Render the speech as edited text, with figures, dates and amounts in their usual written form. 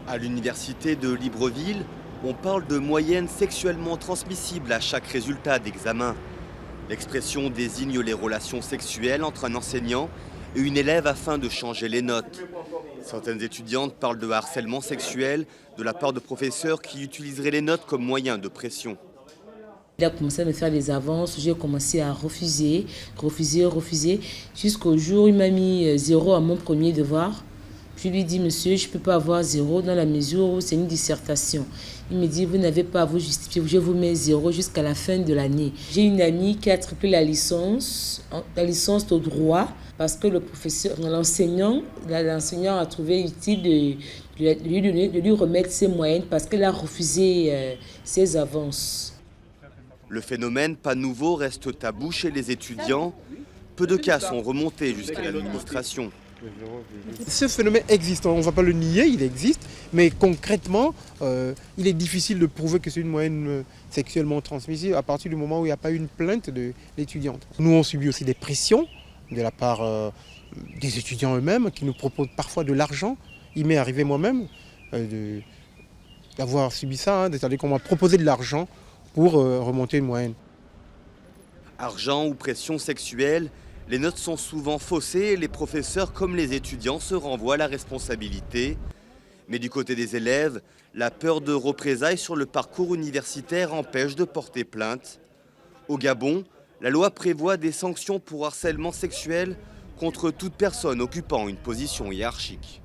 À l'université de Libreville, on parle de moyenne sexuellement transmissible à chaque résultat d'examen. L'expression désigne les relations sexuelles entre un enseignant et une élève afin de changer les notes. Certaines étudiantes parlent de harcèlement sexuel de la part de professeurs qui utiliseraient les notes comme moyen de pression. Il a commencé à me faire des avances, j'ai commencé à refuser, jusqu'au jour où il m'a mis 0 à mon premier devoir. Je lui dis, monsieur, je ne peux pas avoir 0 dans la mesure où c'est une dissertation. Il me dit, vous n'avez pas à vous justifier, je vous mets 0 jusqu'à la fin de l'année. J'ai une amie qui a triplé la licence au droit, parce que l'enseignant a trouvé utile de lui remettre ses moyennes parce qu'elle a refusé ses avances. Le phénomène, pas nouveau, reste tabou chez les étudiants. Peu de cas sont remontés jusqu'à l'administration. Ce phénomène existe, on ne va pas le nier, il existe, mais concrètement, il est difficile de prouver que c'est une moyenne sexuellement transmissible à partir du moment où il n'y a pas une plainte de l'étudiante. Nous, on subit aussi des pressions de la part des étudiants eux-mêmes qui nous proposent parfois de l'argent. Il m'est arrivé moi-même d'avoir subi ça, c'est-à-dire qu'on m'a proposé de l'argent pour remonter une moyenne. Argent ou pression sexuelle, les notes sont souvent faussées et les professeurs comme les étudiants se renvoient la responsabilité. Mais du côté des élèves, la peur de représailles sur le parcours universitaire empêche de porter plainte. Au Gabon, la loi prévoit des sanctions pour harcèlement sexuel contre toute personne occupant une position hiérarchique.